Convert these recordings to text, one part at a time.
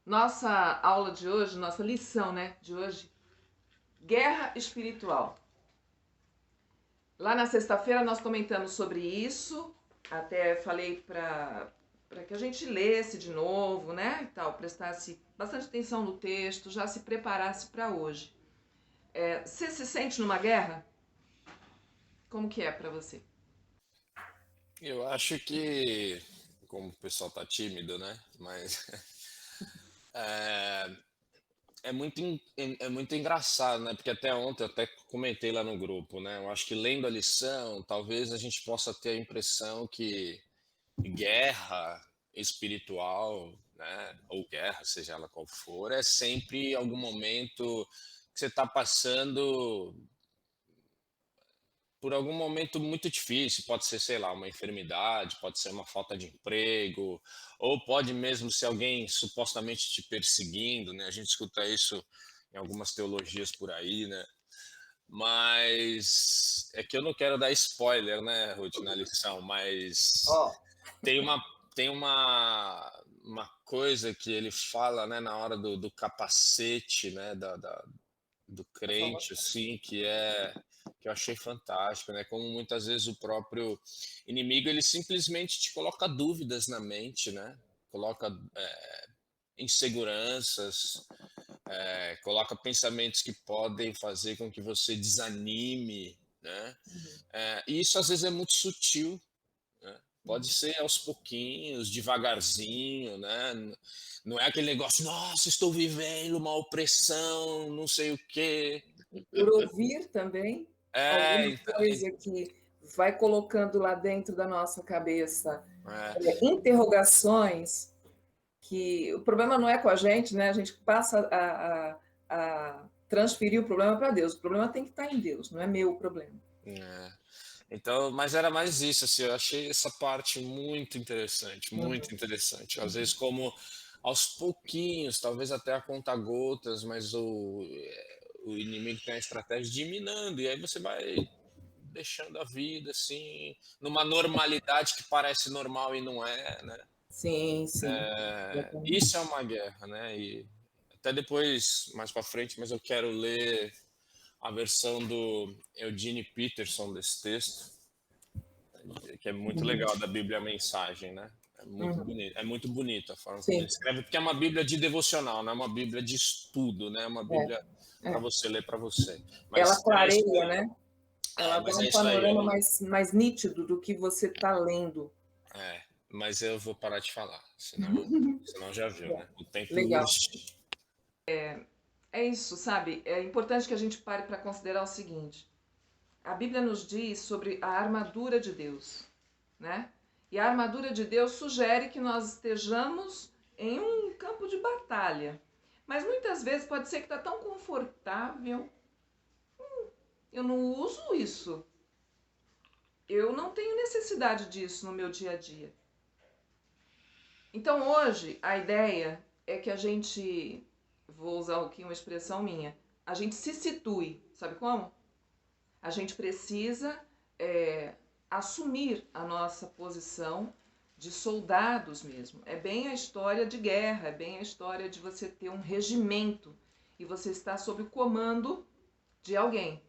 Nossa aula de hoje, nossa lição, né, de hoje, guerra espiritual. Lá na sexta-feira nós comentamos sobre isso, até falei para que a gente lesse de novo, né, e tal, prestasse bastante atenção no texto, já se preparasse para hoje. Você se sente numa guerra? Como que é para você? Eu acho que, como o pessoal tá tímido, né? Mas é, é muito engraçado, né? Porque até ontem eu até comentei lá no grupo, né? Eu acho que lendo a lição, talvez a gente possa ter a impressão que guerra espiritual, né? Ou guerra, seja ela qual for, é sempre algum momento que você está passando por algum momento muito difícil, pode ser, sei lá, uma enfermidade, pode ser uma falta de emprego, ou pode mesmo ser alguém supostamente te perseguindo, né? A gente escuta isso em algumas teologias por aí, né? Mas é que eu não quero dar spoiler, né, Ruth, na lição, mas Ó, tem uma uma coisa que ele fala, né, na hora do capacete, né, do a crente, salvação. assim, que eu achei fantástico, né? Como muitas vezes o próprio inimigo ele simplesmente te coloca dúvidas na mente, né? Coloca inseguranças, coloca pensamentos que podem fazer com que você desanime, né? Uhum, E isso às vezes é muito sutil, né? Pode uhum. ser aos pouquinhos, devagarzinho, né? Não é aquele negócio, nossa, estou vivendo uma opressão, não sei o quê. E por ouvir também É, alguma então, coisa que vai colocando lá dentro da nossa cabeça é, interrogações que o problema não é com a gente, né? A gente passa a transferir o problema para Deus. O problema tem que estar em Deus, não é meu o problema. é. Então, mas era mais isso, assim, eu achei essa parte muito interessante, Uhum. muito interessante. Às vezes, como aos pouquinhos, talvez até a conta-gotas, mas o inimigo tem a estratégia de ir minando, e aí você vai deixando a vida, assim, numa normalidade que parece normal e não é, né? Sim, sim. Isso é Exatamente. uma guerra, né? E até depois, mais para frente, mas eu quero ler a versão do Eugene Peterson desse texto, que é muito Uhum. legal, da Bíblia a Mensagem, né? Uhum. É muito bonita a forma como ele Sim, escreve, porque é uma Bíblia de devocional, não é uma Bíblia de estudo, né? É uma é, Bíblia para é. você ler para você. Ela Mas é isso clareia, aí. né? Ela dá Mas é um isso aí. panorama mais nítido do que você está lendo. Mas eu vou parar de falar, senão já viu, É. né? O tempo Legal. urge. É isso, sabe? É importante que a gente pare para considerar o seguinte: a Bíblia nos diz sobre a armadura de Deus, né? E a armadura de Deus sugere que nós estejamos em um campo de batalha. Mas muitas vezes pode ser que está tão confortável, eu não uso isso. Eu não tenho necessidade disso no meu dia a dia. Então hoje a ideia é que a gente, vou usar aqui uma expressão minha, a gente se situe, sabe como? A gente precisa é, assumir a nossa posição de soldados mesmo. É bem a história de guerra, é bem a história de você ter um regimento e você estar sob o comando de alguém.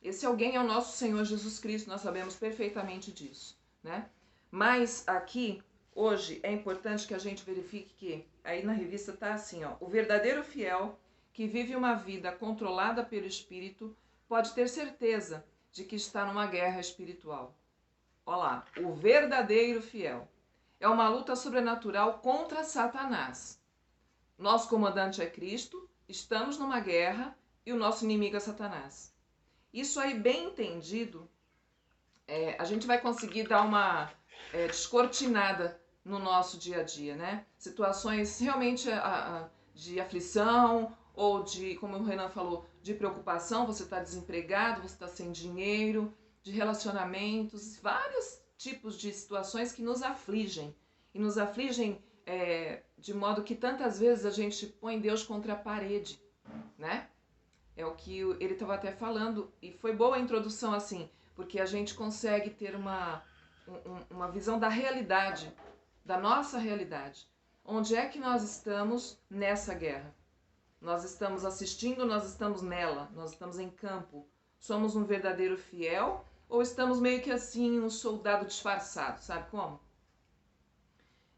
Esse alguém é o nosso Senhor Jesus Cristo, nós sabemos perfeitamente disso, né? Mas aqui, hoje, é importante que a gente verifique que, aí na revista tá assim, ó, o verdadeiro fiel que vive uma vida controlada pelo Espírito pode ter certeza de que está numa guerra espiritual. Olha lá, o verdadeiro fiel. É uma luta sobrenatural contra Satanás. Nosso comandante é Cristo, estamos numa guerra e o nosso inimigo é Satanás. Isso aí, bem entendido, a gente vai conseguir dar uma descortinada no nosso dia a dia, né? Situações realmente de aflição ou de, como o Renan falou, de preocupação, você está desempregado, você está sem dinheiro, de relacionamentos, vários tipos de situações que nos afligem. E nos afligem de modo que tantas vezes a gente põe Deus contra a parede, né? É o que ele estava até falando, e foi boa a introdução assim, porque a gente consegue ter uma visão da realidade, da nossa realidade. onde é que nós estamos nessa guerra? Nós estamos assistindo, nós estamos nela, nós estamos em campo. Somos um verdadeiro fiel ou estamos meio que assim, um soldado disfarçado, sabe como?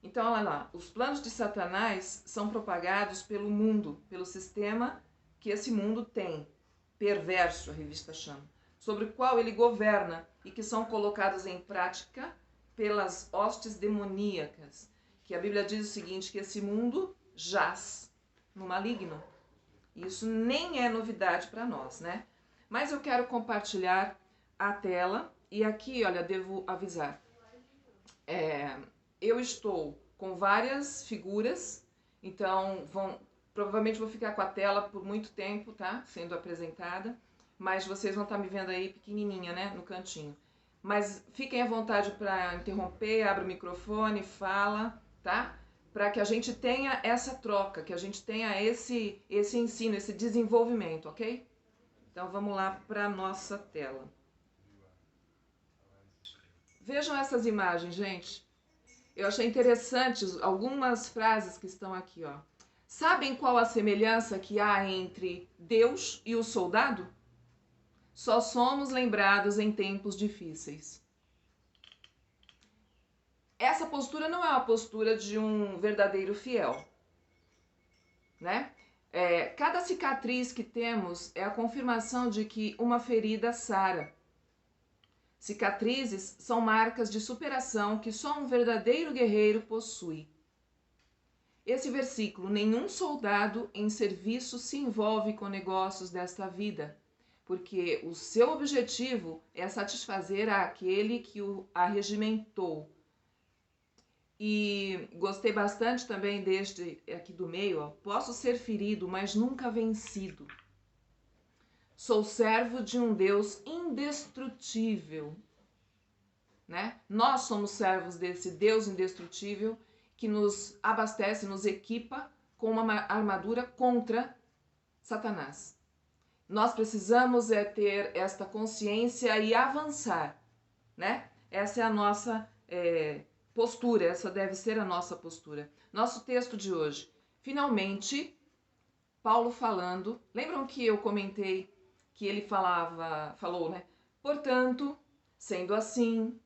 Então, olha lá, os planos de Satanás são propagados pelo mundo, pelo sistema que esse mundo tem, perverso, a revista chama, sobre o qual ele governa e que são colocados em prática pelas hostes demoníacas, que a Bíblia diz o seguinte, que esse mundo jaz no maligno. Isso nem é novidade para nós, né? Mas eu quero compartilhar a tela e aqui, olha, devo avisar, eu estou com várias figuras, então provavelmente vou ficar com a tela por muito tempo, tá? Sendo apresentada, mas vocês vão estar me vendo aí pequenininha, né? No cantinho. Mas fiquem à vontade para interromper, abre o microfone, fala, tá? Para que a gente tenha essa troca, que a gente tenha esse ensino, esse desenvolvimento, ok? Então vamos lá para a nossa tela. Vejam essas imagens, gente. Eu achei interessantes algumas frases que estão aqui, ó. Sabem qual a semelhança que há entre Deus e o soldado? Só somos lembrados em tempos difíceis. Essa postura não é uma postura de um verdadeiro fiel, né? Cada cicatriz que temos é a confirmação de que uma ferida sara. Cicatrizes são marcas de superação que só um verdadeiro guerreiro possui. Esse versículo, nenhum soldado em serviço se envolve com negócios desta vida, porque o seu objetivo é satisfazer aquele que o arregimentou. E gostei bastante também deste aqui do meio, ó. Posso ser ferido, mas nunca vencido. Sou servo de um Deus indestrutível, né? Nós somos servos desse Deus indestrutível que nos abastece, nos equipa com uma armadura contra Satanás. Nós precisamos ter esta consciência e avançar, né? Essa é a nossa postura, essa deve ser a nossa postura. Nosso texto de hoje, finalmente, Paulo falando, lembram que eu comentei que ele falou, né? Portanto, sendo assim,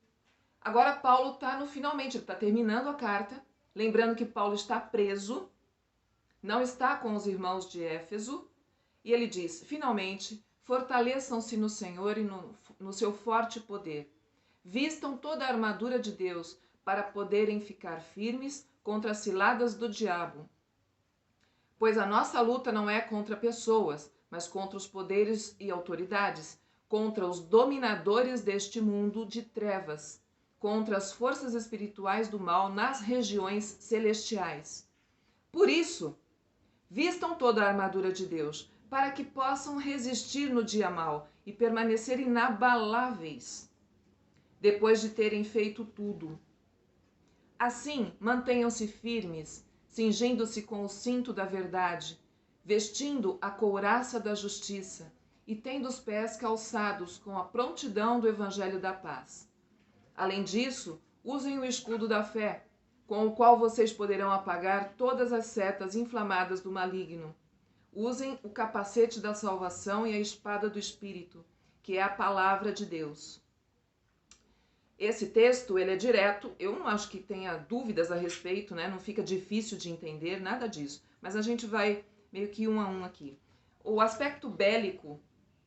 agora Paulo está no finalmente, ele está terminando a carta, lembrando que Paulo está preso, não está com os irmãos de Éfeso, e ele diz, finalmente, fortaleçam-se no Senhor e no seu forte poder. Vistam toda a armadura de Deus para poderem ficar firmes contra as ciladas do diabo. Pois a nossa luta não é contra pessoas, mas contra os poderes e autoridades, contra os dominadores deste mundo de trevas, contra as forças espirituais do mal nas regiões celestiais. Por isso, vistam toda a armadura de Deus, para que possam resistir no dia mau e permanecer inabaláveis, depois de terem feito tudo. Assim, mantenham-se firmes, cingindo-se com o cinto da verdade, vestindo a couraça da justiça e tendo os pés calçados com a prontidão do evangelho da paz. Além disso, usem o escudo da fé, com o qual vocês poderão apagar todas as setas inflamadas do maligno. Usem o capacete da salvação e a espada do Espírito, que é a palavra de Deus. Esse texto, ele é direto, eu não acho que tenha dúvidas a respeito, né? Não fica difícil de entender, nada disso. Mas a gente vai meio que um a um aqui. O aspecto bélico,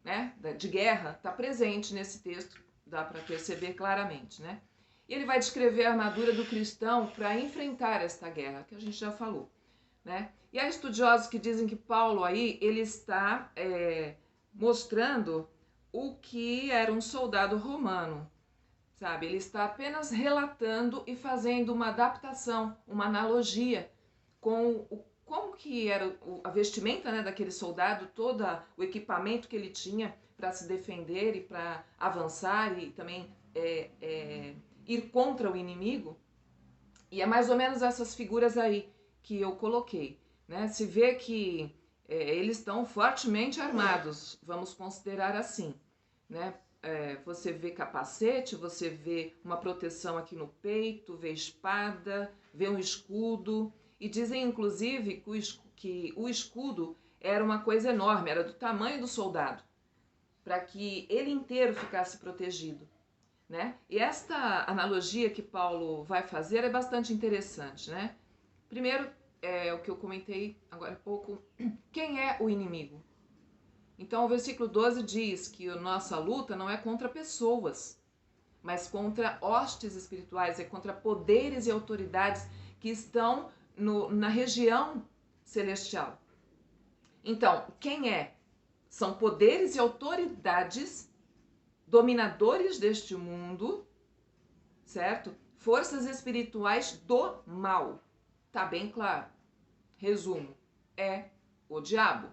né, de guerra, está presente nesse texto, dá para perceber claramente, né? E ele vai descrever a armadura do cristão para enfrentar esta guerra, que a gente já falou, né? E há estudiosos que dizem que Paulo aí, ele está mostrando o que era um soldado romano, sabe? Ele está apenas relatando e fazendo uma adaptação, uma analogia com como que era a vestimenta, né, daquele soldado, todo o equipamento que ele tinha para se defender e para avançar e também ir contra o inimigo. E é mais ou menos essas figuras aí que eu coloquei, né? Se vê que eles estão fortemente armados, vamos considerar assim, né? Você vê capacete, você vê uma proteção aqui no peito, vê espada, vê um escudo E dizem, inclusive, que o escudo era uma coisa enorme, era do tamanho do soldado, para que ele inteiro ficasse protegido, né? E esta analogia que Paulo vai fazer é bastante interessante, né? Primeiro, é o que eu comentei agora há pouco, quem é o inimigo? Então, o versículo 12 diz que a nossa luta não é contra pessoas, mas contra hostes espirituais, é contra poderes e autoridades que estão na região celestial. Então, quem é? São poderes e autoridades, dominadores deste mundo, certo? Forças espirituais do mal. Tá bem claro. Resumo, é o diabo.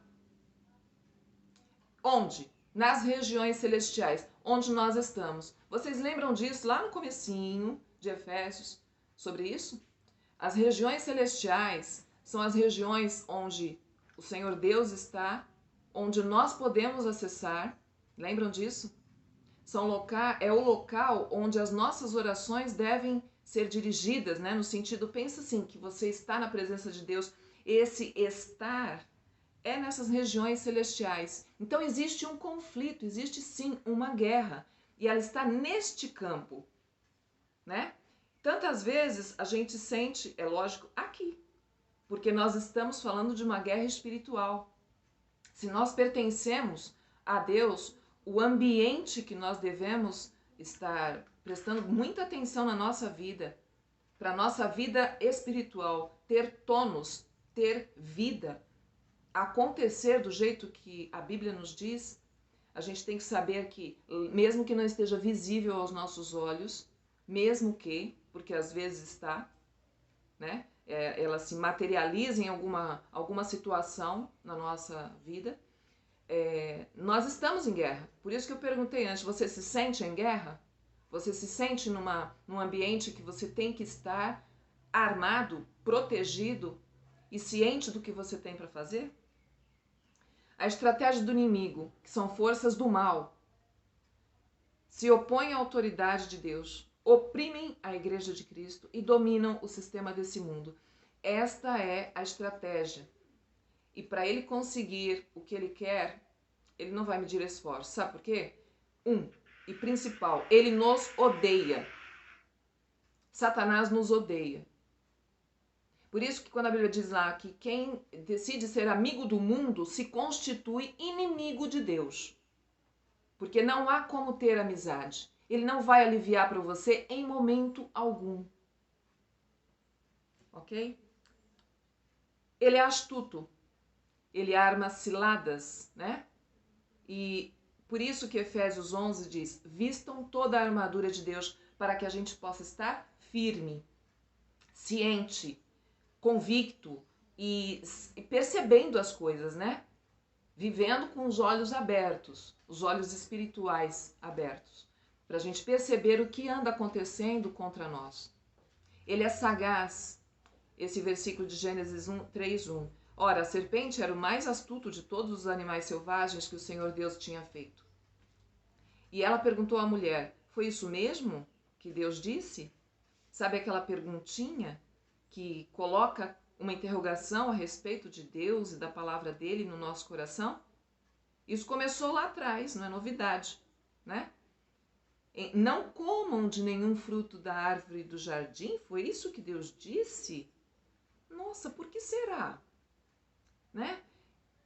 Onde? Nas regiões celestiais, onde nós estamos. Vocês lembram disso lá no comecinho de Efésios, sobre isso? As regiões celestiais são as regiões onde o Senhor Deus está, onde nós podemos acessar. Lembram disso? É o local onde as nossas orações devem ser dirigidas, né? No sentido, pensa assim, que você está na presença de Deus. Esse estar é nessas regiões celestiais. Então existe um conflito, existe sim uma guerra. E ela está neste campo, né? Tantas vezes a gente sente, é lógico, aqui. Porque nós estamos falando de uma guerra espiritual. Se nós pertencemos a Deus, o ambiente que nós devemos estar prestando muita atenção na nossa vida, para a nossa vida espiritual ter tônus, ter vida, acontecer do jeito que a Bíblia nos diz, a gente tem que saber que, mesmo que não esteja visível aos nossos olhos, mesmo que, porque às vezes está, né? Ela se materializa em alguma situação na nossa vida, nós estamos em guerra. Por isso que eu perguntei antes, você se sente em guerra? Você se sente num ambiente que você tem que estar armado, protegido e ciente do que você tem para fazer? A estratégia do inimigo, que são forças do mal, se opõem à autoridade de Deus, oprimem a Igreja de Cristo e dominam o sistema desse mundo. Esta é a estratégia. E para ele conseguir o que ele quer, ele não vai medir esforço. Sabe por quê? E principal, ele nos odeia. Satanás nos odeia. Por isso que quando a Bíblia diz lá que quem decide ser amigo do mundo se constitui inimigo de Deus. Porque não há como ter amizade. Ele não vai aliviar para você em momento algum. Ok? Ele é astuto. Ele arma ciladas, né? E por isso que Efésios 11 diz, vistam toda a armadura de Deus para que a gente possa estar firme, ciente, convicto e percebendo as coisas, né? Vivendo com os olhos abertos, os olhos espirituais abertos, para a gente perceber o que anda acontecendo contra nós. Ele é sagaz, esse versículo de Gênesis 3:1. Ora, a serpente era o mais astuto de todos os animais selvagens que o Senhor Deus tinha feito. E ela perguntou à mulher, foi isso mesmo que Deus disse? Sabe aquela perguntinha que coloca uma interrogação a respeito de Deus e da palavra dele no nosso coração? Isso começou lá atrás, não é novidade, né? Não comam de nenhum fruto da árvore do jardim, foi isso que Deus disse? Nossa, por que será? Né?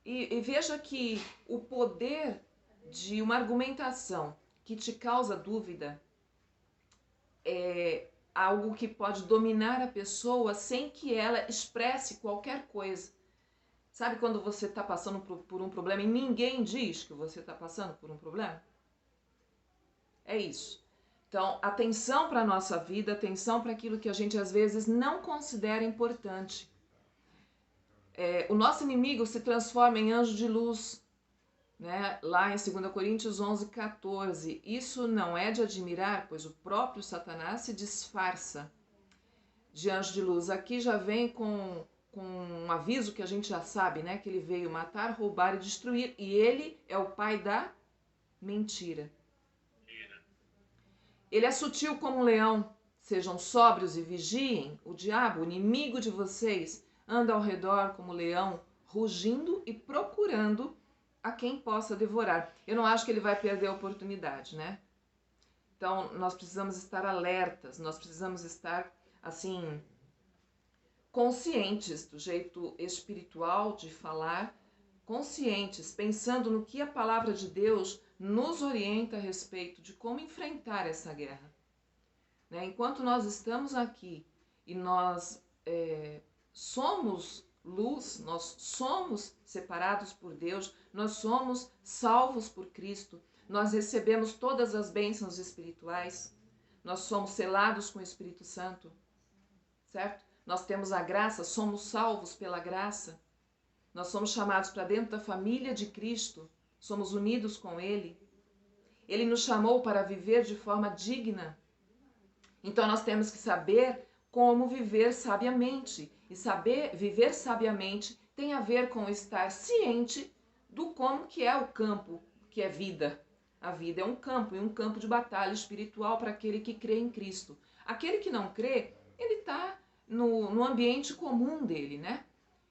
E veja que o poder de uma argumentação que te causa dúvida é algo que pode dominar a pessoa sem que ela expresse qualquer coisa. Sabe quando você está passando por um problema e ninguém diz que você está passando por um problema? É isso. Então, atenção para a nossa vida, atenção para aquilo que a gente às vezes não considera importante. O nosso inimigo se transforma em anjo de luz, né? Lá em 2 Coríntios 11:14. Isso não é de admirar, pois o próprio Satanás se disfarça de anjo de luz. Aqui já vem com um aviso que a gente já sabe, né? Que ele veio matar, roubar e destruir. E ele é o pai da mentira. Ele é sutil como um leão. Sejam sóbrios e vigiem. O diabo, o inimigo de vocês, anda ao redor como leão, rugindo e procurando a quem possa devorar. Eu não acho que ele vai perder a oportunidade, né? Então, nós precisamos estar alertas, nós precisamos estar, assim, conscientes do jeito espiritual de falar, conscientes, pensando no que a palavra de Deus nos orienta a respeito de como enfrentar essa guerra. Né? Enquanto nós estamos aqui e nós somos luz, nós somos separados por Deus, nós somos salvos por Cristo, nós recebemos todas as bênçãos espirituais, nós somos selados com o Espírito Santo, certo? Nós temos a graça, somos salvos pela graça, nós somos chamados para dentro da família de Cristo, somos unidos com Ele. Ele nos chamou para viver de forma digna. Então nós temos que saber como viver sabiamente. E saber viver sabiamente tem a ver com estar ciente do como que é o campo, que é vida. A vida é um campo, e um campo de batalha espiritual para aquele que crê em Cristo. Aquele que não crê, ele está no ambiente comum dele, né?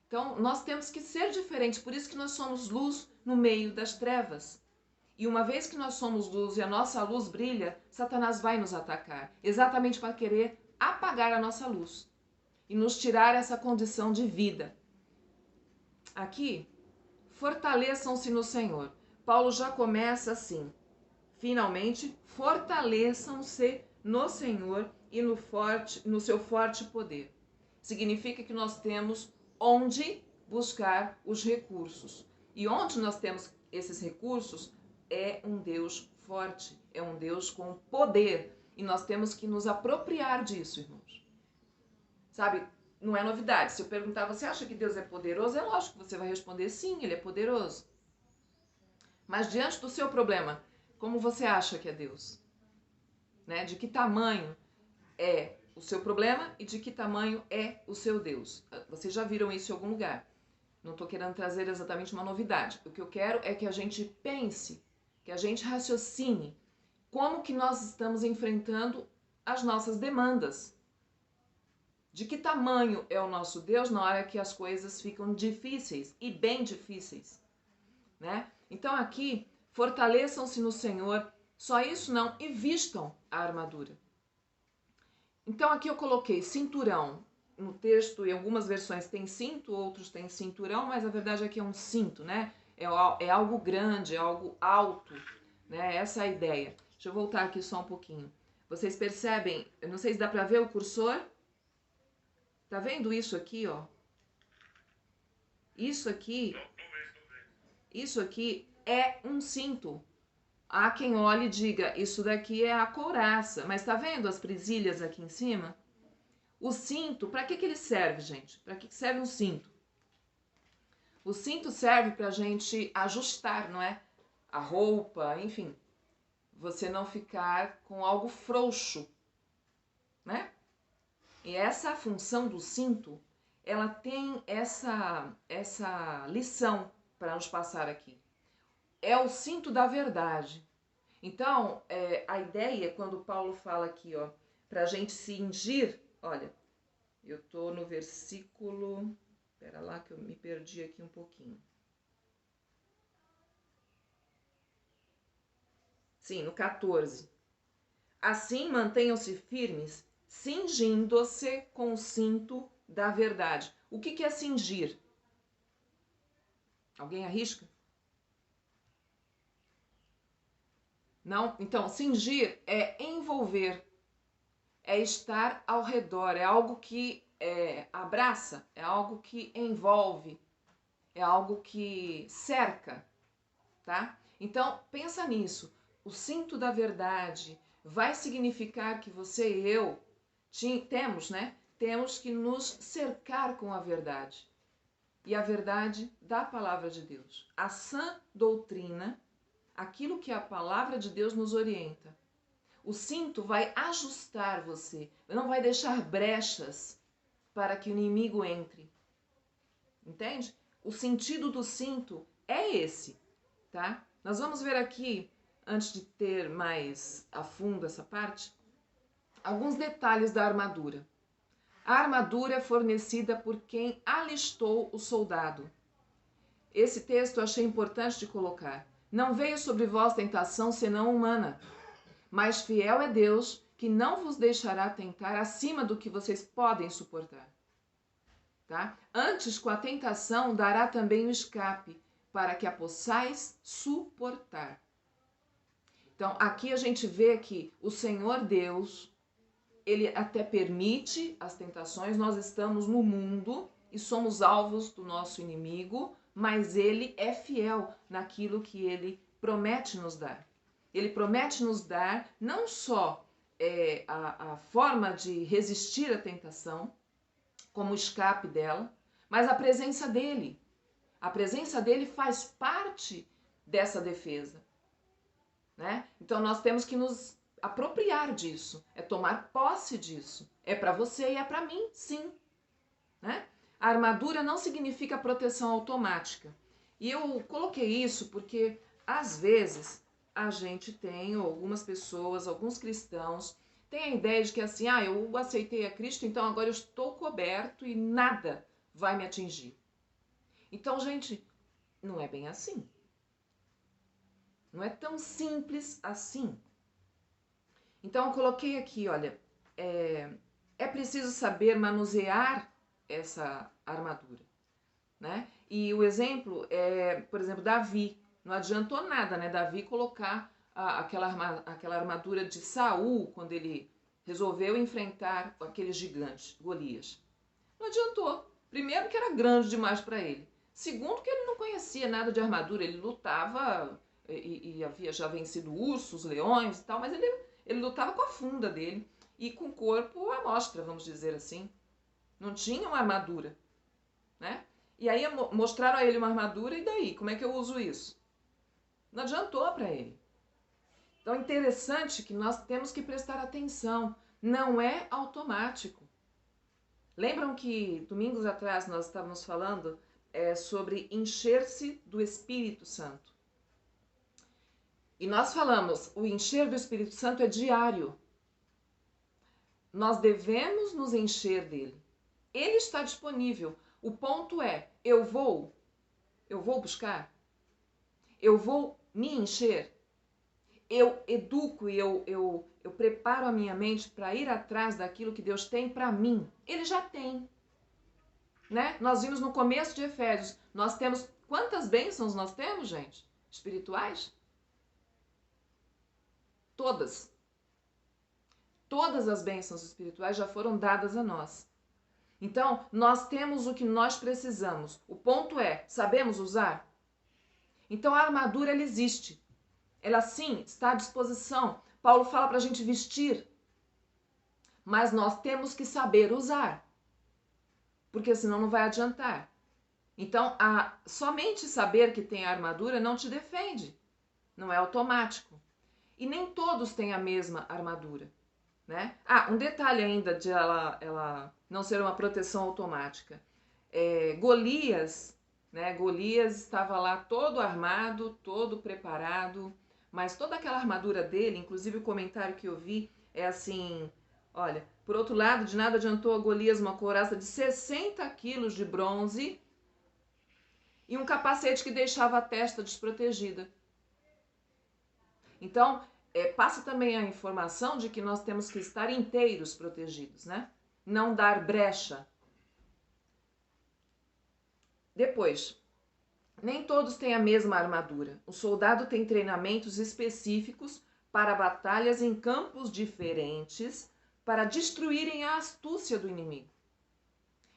Então nós temos que ser diferentes, por isso que nós somos luz no meio das trevas. E uma vez que nós somos luz e a nossa luz brilha, Satanás vai nos atacar, exatamente para querer apagar a nossa luz e nos tirar essa condição de vida. Aqui, fortaleçam-se no Senhor. Paulo já começa assim: finalmente, fortaleçam-se no Senhor e no seu forte poder. Significa que nós temos onde buscar os recursos. E onde nós temos esses recursos é um Deus forte, é um Deus com poder. E nós temos que nos apropriar disso, irmãos. Sabe, não é novidade. Se eu perguntar, você acha que Deus é poderoso? É lógico que você vai responder sim, Ele é poderoso. Mas diante do seu problema, como você acha que é Deus? Né? De que tamanho é o seu problema e de que tamanho é o seu Deus? Vocês já viram isso em algum lugar. Não estou querendo trazer exatamente uma novidade. O que eu quero é que a gente pense, que a gente raciocine como que nós estamos enfrentando as nossas demandas. De que tamanho é o nosso Deus na hora que as coisas ficam difíceis e bem difíceis, né? Então aqui, fortaleçam-se no Senhor, só isso não, e vistam a armadura. Então aqui eu coloquei cinturão. No texto, em algumas versões tem cinto, outros tem cinturão, mas a verdade é que é um cinto, né? É algo grande, é algo alto, né? Essa é a ideia. Deixa eu voltar aqui só um pouquinho. Vocês percebem, eu não sei se dá pra ver o cursor. Tá vendo isso aqui, ó? Isso aqui é um cinto. Há quem olhe e diga, isso daqui é a couraça. Mas tá vendo as presilhas aqui em cima? O cinto, para que ele serve, gente? Para que serve um cinto? O cinto serve para a gente ajustar, não é? A roupa, enfim. Você não ficar com algo frouxo, né? E essa função do cinto, ela tem essa lição para nos passar aqui. É o cinto da verdade. Então, a ideia, quando Paulo fala aqui, ó, para a gente cingir, olha, eu tô no versículo, espera lá que eu me perdi aqui um pouquinho. Sim, no 14. Assim, mantenham-se firmes, cingindo-se com o cinto da verdade. O que é cingir? Alguém arrisca? Não? Então, cingir é envolver, é estar ao redor, é algo que abraça, é algo que envolve, é algo que cerca, tá? Então, pensa nisso. O cinto da verdade vai significar que você e eu temos, né? Temos que nos cercar com a verdade. E a verdade da palavra de Deus. A sã doutrina, aquilo que a palavra de Deus nos orienta. O cinto vai ajustar você, não vai deixar brechas para que o inimigo entre. Entende? O sentido do cinto é esse, tá? Nós vamos ver aqui, antes de ter mais a fundo essa parte, alguns detalhes da armadura. A armadura é fornecida por quem alistou o soldado. Esse texto eu achei importante de colocar. Não veio sobre vós tentação senão humana, mas fiel é Deus, que não vos deixará tentar acima do que vocês podem suportar. Tá? Antes, com a tentação, dará também o escape, para que a possais suportar. Então, aqui a gente vê que o Senhor Deus, ele até permite as tentações, nós estamos no mundo e somos alvos do nosso inimigo, mas ele é fiel naquilo que ele promete nos dar. Ele promete nos dar não só a forma de resistir à tentação, como escape dela, mas a presença dele. A presença dele faz parte dessa defesa, né? Então nós temos que nos apropriar disso, é tomar posse disso. É para você e é para mim, sim, né? A armadura não significa proteção automática. E eu coloquei isso porque às vezes a gente tem, ou algumas pessoas, alguns cristãos, têm a ideia de que assim, eu aceitei a Cristo, então agora eu estou coberto e nada vai me atingir. Então, gente, não é bem assim. Não é tão simples assim. Então, eu coloquei aqui, olha, é preciso saber manusear essa armadura, né? E o exemplo é, por exemplo, Davi. Não adiantou nada, né? Davi colocar aquela armadura de Saul quando ele resolveu enfrentar aquele gigante, Golias. Não adiantou. Primeiro que era grande demais para ele. Segundo que ele não conhecia nada de armadura. Ele lutava e havia já vencido ursos, leões e tal, mas ele lutava com a funda dele e com o corpo à mostra, vamos dizer assim. Não tinha uma armadura, né? E aí mostraram a ele uma armadura e daí? Como é que eu uso isso? Não adiantou para ele. Então é interessante que nós temos que prestar atenção. Não é automático. Lembram que domingos atrás nós estávamos falando sobre encher-se do Espírito Santo. E nós falamos, o encher do Espírito Santo é diário. Nós devemos nos encher dele. Ele está disponível. O ponto é, eu vou buscar? Eu vou me encher? Eu educo e eu preparo a minha mente para ir atrás daquilo que Deus tem para mim. Ele já tem. Né? Nós vimos no começo de Efésios, nós temos, quantas bênçãos nós temos, gente? Espirituais? Todas. Todas as bênçãos espirituais já foram dadas a nós. Então, nós temos o que nós precisamos. O ponto é, sabemos usar? Então, a armadura, ela existe. Ela, sim, está à disposição. Paulo fala para a gente vestir. Mas nós temos que saber usar. Porque senão não vai adiantar. Então, somente saber que tem a armadura não te defende. Não é automático. E nem todos têm a mesma armadura. Né? Um detalhe ainda de ela não ser uma proteção automática. Golias, né? Golias estava lá todo armado, todo preparado, mas toda aquela armadura dele, inclusive o comentário que eu vi é assim, olha, por outro lado, de nada adiantou a Golias uma couraça de 60 quilos de bronze e um capacete que deixava a testa desprotegida. Então, passa também a informação de que nós temos que estar inteiros protegidos, né? Não dar brecha. Depois, nem todos têm a mesma armadura. O soldado tem treinamentos específicos para batalhas em campos diferentes para destruírem a astúcia do inimigo.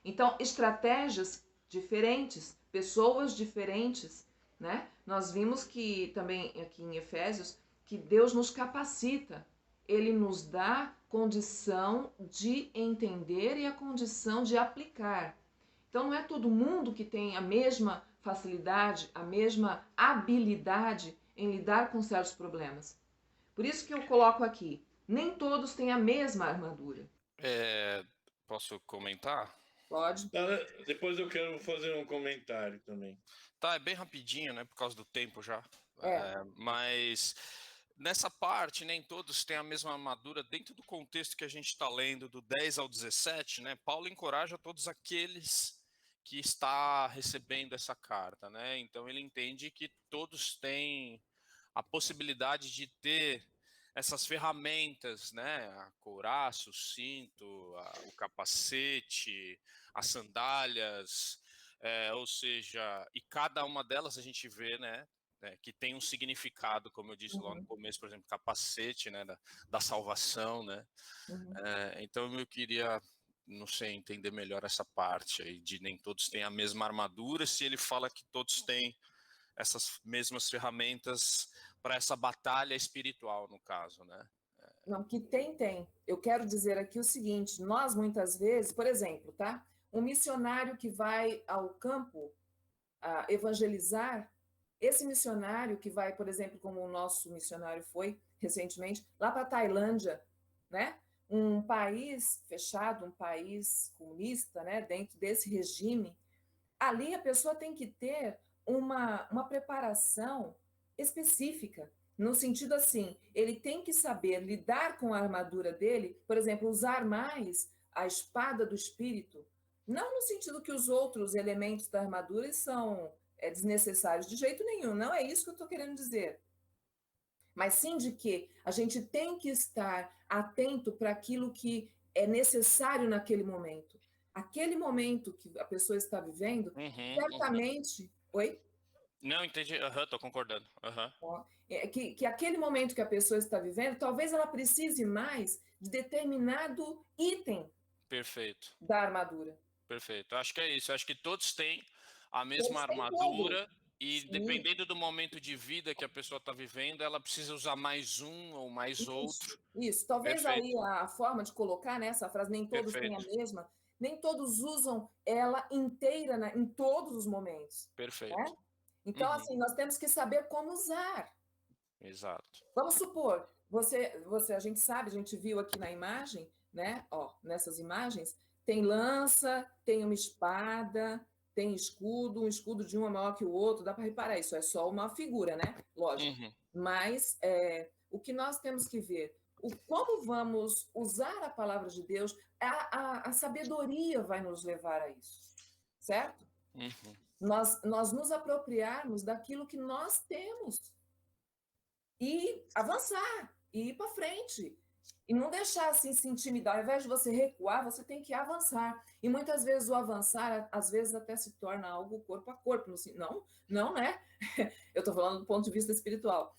Então, estratégias diferentes, pessoas diferentes, né? Nós vimos que também aqui em Efésios que Deus nos capacita, Ele nos dá condição de entender e a condição de aplicar. Então não é todo mundo que tem a mesma facilidade, a mesma habilidade em lidar com certos problemas. Por isso que eu coloco aqui, nem todos têm a mesma armadura. Posso comentar? Pode. Depois eu quero fazer um comentário também. Tá, é bem rapidinho, né, por causa do tempo já. É. Mas nessa parte, nem todos têm a mesma armadura. Dentro do contexto que a gente está lendo, do 10 ao 17, né, Paulo encoraja todos aqueles que está recebendo essa carta, né? Então ele entende que todos têm a possibilidade de ter essas ferramentas, né? A couraça, o cinto, o capacete, as sandálias, ou seja, e cada uma delas a gente vê, né? Que tem um significado, como eu disse lá no começo, por exemplo, capacete, né? Da salvação, né? Então eu queria, não sei, entender melhor essa parte aí de nem todos têm a mesma armadura, se ele fala que todos têm essas mesmas ferramentas para essa batalha espiritual, no caso, né? Não, que tem. Eu quero dizer aqui o seguinte, nós muitas vezes, por exemplo, tá? Um missionário que vai ao campo evangelizar, esse missionário que vai, por exemplo, como o nosso missionário foi recentemente, lá para a Tailândia, né? Um país fechado, um país comunista, né? Dentro desse regime, ali a pessoa tem que ter uma preparação específica, no sentido assim, ele tem que saber lidar com a armadura dele, por exemplo, usar mais a espada do espírito, não no sentido que os outros elementos da armadura são desnecessários, de jeito nenhum, não é isso que eu estou querendo dizer. Mas sim de que a gente tem que estar atento para aquilo que é necessário naquele momento. Aquele momento que a pessoa está vivendo, certamente... Oi? Não, entendi. Tô concordando. Que aquele momento que a pessoa está vivendo, talvez ela precise mais de determinado item da armadura. Perfeito. Acho que é isso. Acho que todos têm a mesma armadura e dependendo do momento de vida que a pessoa está vivendo, ela precisa usar mais um ou mais outro. Isso. Talvez aí a forma de colocar, né, essa frase, nem todos têm a mesma, nem todos usam ela inteira em todos os momentos. Perfeito. Né? Então, assim, nós temos que saber como usar. Exato. Vamos supor, a gente sabe, a gente viu aqui na imagem, né? Ó, nessas imagens, tem lança, tem uma espada, tem escudo, um escudo de um é maior que o outro, dá para reparar, isso é só uma figura, né? Lógico. Mas o que nós temos que ver, como vamos usar a palavra de Deus, a sabedoria vai nos levar a isso, certo? Nós nos apropriarmos daquilo que nós temos e avançar, e ir para frente. E não deixar assim se intimidar. Ao invés de você recuar, você tem que avançar. E muitas vezes o avançar, às vezes até se torna algo corpo a corpo. Não, né? Eu estou falando do ponto de vista espiritual.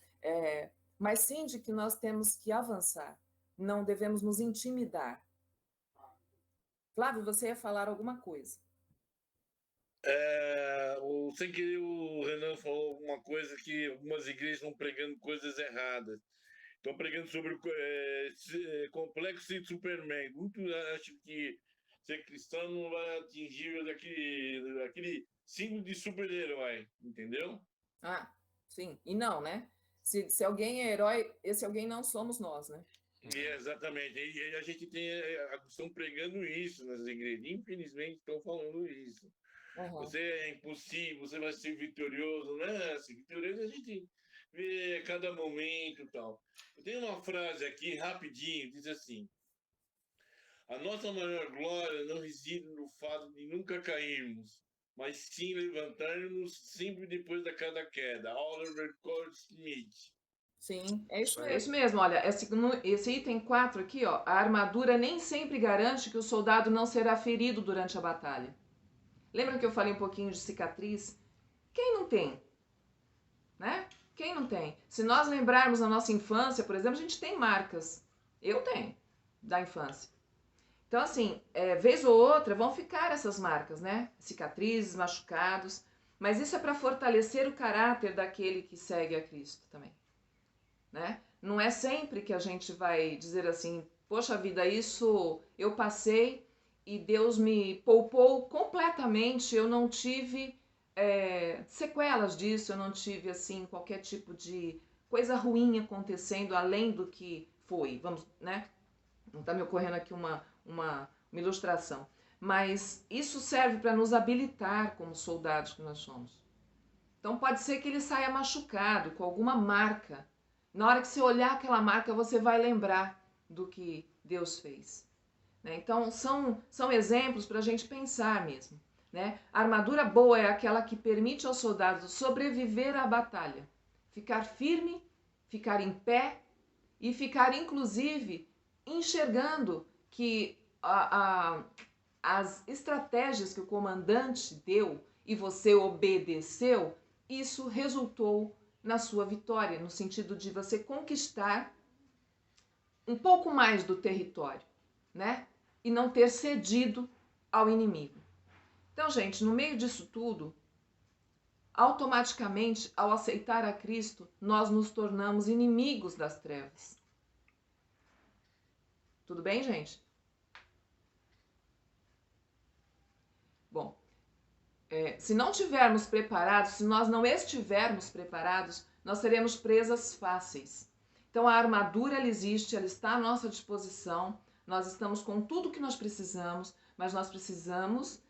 Mas sim de que nós temos que avançar. Não devemos nos intimidar. Flávio, você ia falar alguma coisa. Sem querer, o Renan falou alguma coisa que algumas igrejas estão pregando coisas erradas. Estão pregando sobre complexo de Superman. Muitos acham que ser cristão não vai atingir aquele símbolo de super-herói, entendeu? Sim. E não, né? Se alguém é herói, esse alguém não somos nós, né? Exatamente. E a gente estão pregando isso nas igrejas. Infelizmente, estão falando isso. Você é impossível, você vai ser vitorioso, né? Assim, vitorioso a gente vê a cada momento e tal. Eu tenho uma frase aqui, rapidinho, diz assim: a nossa maior glória não reside no fato de nunca cairmos, mas sim levantar-nos sempre depois da cada queda. Oliver Goldsmith. Sim, é isso mesmo. É isso mesmo. Olha, esse item 4 aqui, ó, a armadura nem sempre garante que o soldado não será ferido durante a batalha. Lembra que eu falei um pouquinho de cicatriz? Quem não tem? Né? Quem não tem? Se nós lembrarmos a nossa infância, por exemplo, a gente tem marcas. Eu tenho, da infância. Então, assim, vez ou outra vão ficar essas marcas, né? Cicatrizes, machucados. Mas isso é para fortalecer o caráter daquele que segue a Cristo também. Né? Não é sempre que a gente vai dizer assim, poxa vida, isso eu passei e Deus me poupou completamente, eu não tive sequelas disso, eu não tive assim qualquer tipo de coisa ruim acontecendo além do que foi, vamos, né? Não está me ocorrendo aqui uma ilustração, mas isso serve para nos habilitar como soldados que nós somos. Então pode ser que ele saia machucado, com alguma marca, Na hora que você olhar aquela marca, você vai lembrar do que Deus fez. Né? Então, são exemplos para a gente pensar mesmo. Né? A armadura boa é aquela que permite aos soldados sobreviver à batalha, ficar firme, ficar em pé e ficar, inclusive, enxergando que as estratégias que o comandante deu e você obedeceu, isso resultou na sua vitória, no sentido de você conquistar um pouco mais do território, né? E não ter cedido ao inimigo. Então, gente, no meio disso tudo, automaticamente, ao aceitar a Cristo, nós nos tornamos inimigos das trevas. Tudo bem, gente? Bom, se não tivermos preparados, se nós não estivermos preparados, nós seremos presas fáceis. Então a armadura ela existe, ela está à nossa disposição, nós estamos com tudo que nós precisamos, mas nós precisamos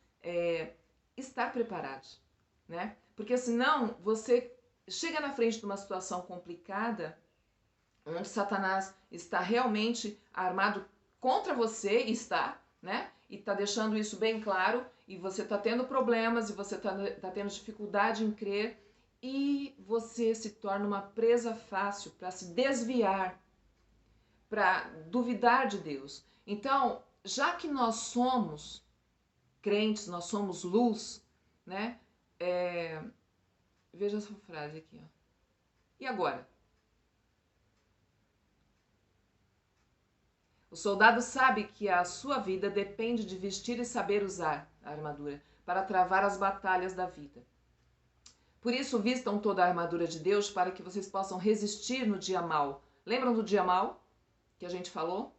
estar preparados, né? Porque senão você chega na frente de uma situação complicada, onde Satanás está realmente armado contra você, né? E está deixando isso bem claro, e você está tendo problemas, e você está tendo dificuldade em crer, e você se torna uma presa fácil para se desviar, para duvidar de Deus. Então, já que nós somos crentes, nós somos luz, né? Veja essa frase aqui, ó. E agora? O soldado sabe que a sua vida depende de vestir e saber usar a armadura para travar as batalhas da vida. Por isso, vistam toda a armadura de Deus para que vocês possam resistir no dia mau. Lembram do dia mau que a gente falou?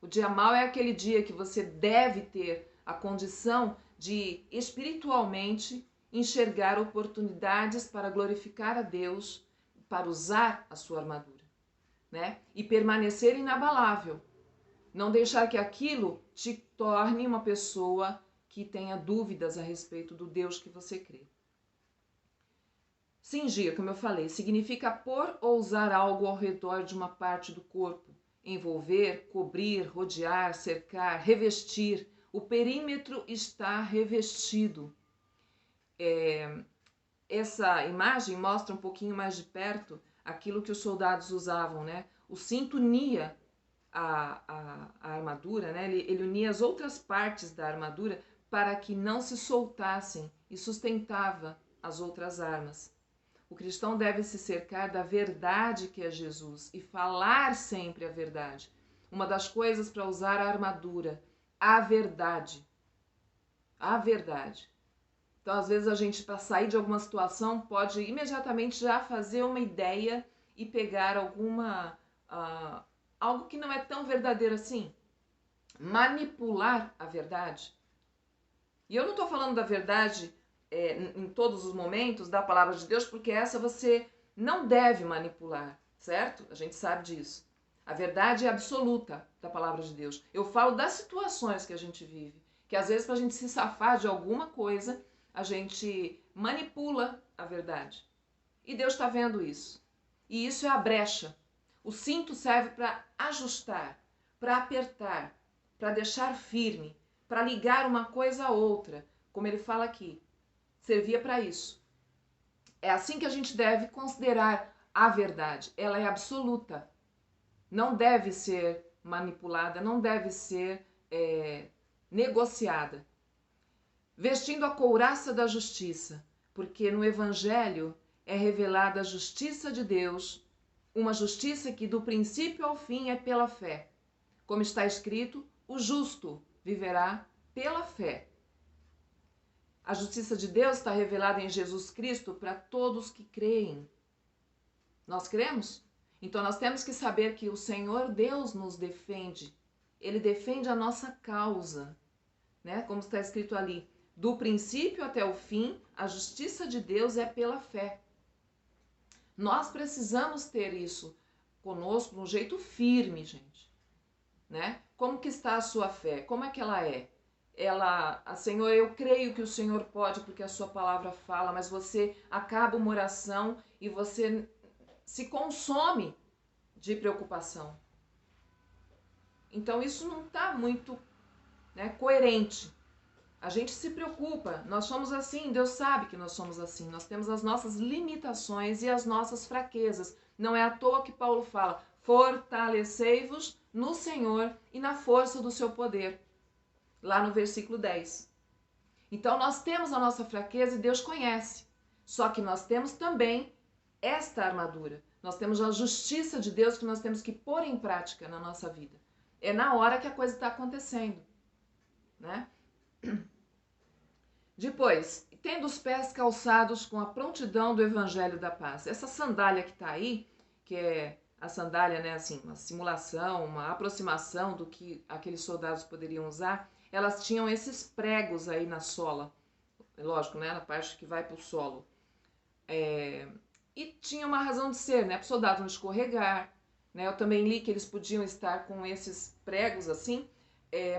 O dia mau é aquele dia que você deve ter a condição de espiritualmente enxergar oportunidades para glorificar a Deus, para usar a sua armadura, né? E permanecer inabalável. Não deixar que aquilo te torne uma pessoa que tenha dúvidas a respeito do Deus que você crê. Cingir, como eu falei, significa pôr ou usar algo ao redor de uma parte do corpo. Envolver, cobrir, rodear, cercar, revestir. O perímetro está revestido. Essa imagem mostra um pouquinho mais de perto aquilo que os soldados usavam, né? O cinto unia a armadura, né? Ele unia as outras partes da armadura para que não se soltassem e sustentava as outras armas. O cristão deve se cercar da verdade que é Jesus e falar sempre a verdade. Uma das coisas para usar a armadura, a verdade. A verdade. Então, às vezes, a gente, para sair de alguma situação, pode imediatamente já fazer uma ideia e pegar algo que não é tão verdadeiro assim. Manipular a verdade. E eu não estou falando da verdade em todos os momentos da palavra de Deus, porque essa você não deve manipular, certo? A gente sabe disso. A verdade é absoluta da palavra de Deus. Eu falo das situações que a gente vive, que às vezes para a gente se safar de alguma coisa, a gente manipula a verdade. E Deus está vendo isso. E isso é a brecha. O cinto serve para ajustar, para apertar, para deixar firme, para ligar uma coisa a outra, como ele fala aqui. Servia para isso. É assim que a gente deve considerar a verdade. Ela é absoluta. Não deve ser manipulada, não deve ser negociada. Vestindo a couraça da justiça, porque no Evangelho é revelada a justiça de Deus, uma justiça que do princípio ao fim é pela fé. Como está escrito, o justo viverá pela fé. A justiça de Deus está revelada em Jesus Cristo para todos que creem. Nós cremos? Então nós temos que saber que o Senhor Deus nos defende. Ele defende a nossa causa, né? Como está escrito ali, do princípio até o fim, a justiça de Deus é pela fé. Nós precisamos ter isso conosco de um jeito firme, gente, né? Como que está a sua fé? Como é que ela é? Senhor, eu creio que o Senhor pode, porque a sua palavra fala, mas você acaba uma oração e você se consome de preocupação. Então isso não está muito, né, coerente. A gente se preocupa, nós somos assim, Deus sabe que nós somos assim, nós temos as nossas limitações e as nossas fraquezas. Não é à toa que Paulo fala, fortalecei-vos no Senhor e na força do seu poder, lá no versículo 10. Então nós temos a nossa fraqueza e Deus conhece, só que nós temos também esta armadura, nós temos a justiça de Deus que nós temos que pôr em prática na nossa vida. É na hora que a coisa está acontecendo, né? Depois, tendo os pés calçados com a prontidão do evangelho da paz. Essa sandália que está aí, que é a sandália, né, assim, uma simulação, uma aproximação do que aqueles soldados poderiam usar, elas tinham esses pregos aí na sola, lógico, né, na parte que vai para o solo. E tinha uma razão de ser, né, para o soldado não escorregar, né, eu também li que eles podiam estar com esses pregos assim,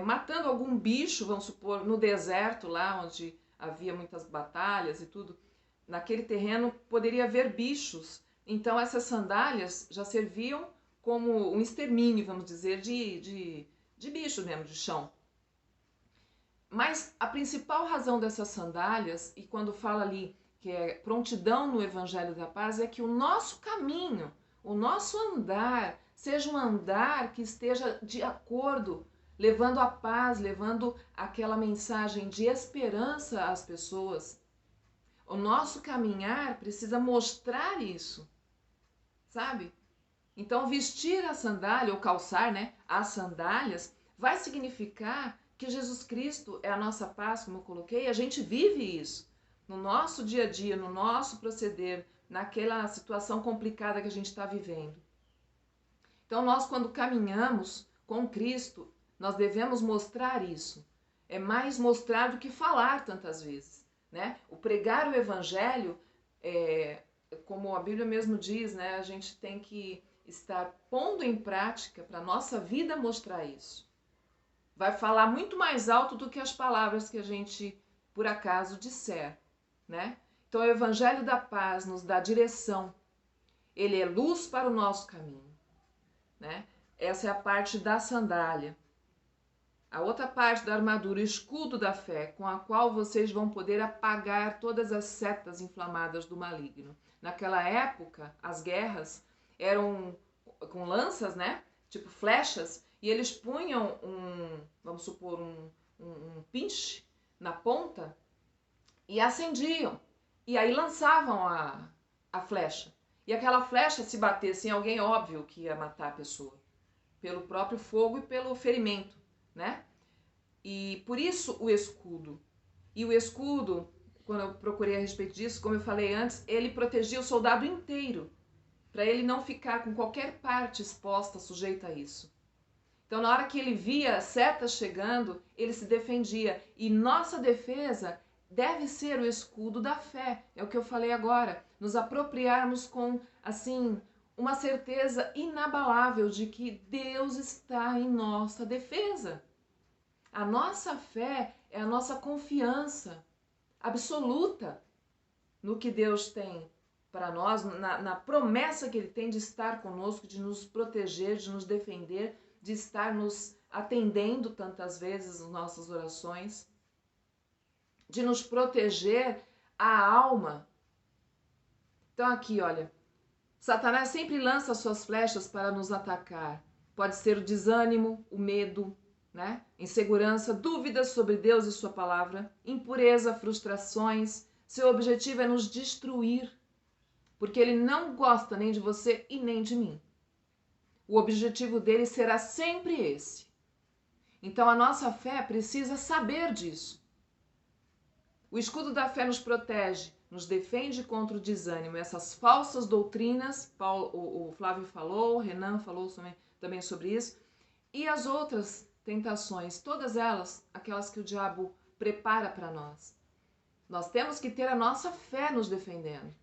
matando algum bicho, vamos supor, no deserto lá onde havia muitas batalhas e tudo, naquele terreno poderia haver bichos. Então essas sandálias já serviam como um extermínio, vamos dizer, de bicho mesmo, de chão. Mas a principal razão dessas sandálias, e quando fala ali que é prontidão no Evangelho da Paz, é que o nosso caminho, o nosso andar, seja um andar que esteja de acordo, levando a paz, levando aquela mensagem de esperança às pessoas. O nosso caminhar precisa mostrar isso, sabe? Então vestir a sandália, ou calçar, né, as sandálias, vai significar que Jesus Cristo é a nossa paz, como eu coloquei, e a gente vive isso no nosso dia a dia, no nosso proceder, naquela situação complicada que a gente está vivendo. Então nós, quando caminhamos com Cristo, nós devemos mostrar isso. É mais mostrar do que falar tantas vezes, né? O pregar o evangelho, como a Bíblia mesmo diz, né? A gente tem que estar pondo em prática para a nossa vida mostrar isso. Vai falar muito mais alto do que as palavras que a gente, por acaso, disser, né? Então o evangelho da paz nos dá direção. Ele é luz para o nosso caminho, né? Essa é a parte da sandália. A outra parte da armadura, o escudo da fé, com a qual vocês vão poder apagar todas as setas inflamadas do maligno. Naquela época, as guerras eram com lanças, né? Tipo flechas, e eles punham vamos supor, um pinche na ponta e acendiam. E aí lançavam a flecha. E aquela flecha, se batesse em alguém, óbvio que ia matar a pessoa. Pelo próprio fogo e pelo ferimento, né? E por isso o escudo. E o escudo, quando eu procurei a respeito disso, como eu falei antes, ele protegia o soldado inteiro, para ele não ficar com qualquer parte exposta, sujeita a isso. Então, na hora que ele via setas chegando, ele se defendia. E nossa defesa deve ser o escudo da fé. É o que eu falei agora. Nos apropriarmos com, assim, uma certeza inabalável de que Deus está em nossa defesa. A nossa fé é a nossa confiança absoluta no que Deus tem para nós, na promessa que Ele tem de estar conosco, de nos proteger, de nos defender, de estar nos atendendo tantas vezes nas nossas orações, de nos proteger a alma. Então aqui, olha, Satanás sempre lança suas flechas para nos atacar. Pode ser o desânimo, o medo, né? Insegurança, dúvidas sobre Deus e sua palavra, impureza, frustrações. Seu objetivo é nos destruir, porque ele não gosta nem de você e nem de mim. O objetivo dele será sempre esse. Então a nossa fé precisa saber disso. O escudo da fé nos protege, nos defende contra o desânimo, essas falsas doutrinas, o Flávio falou, o Renan falou também sobre isso, e as outras tentações, todas elas, aquelas que o diabo prepara para nós. Nós temos que ter a nossa fé nos defendendo.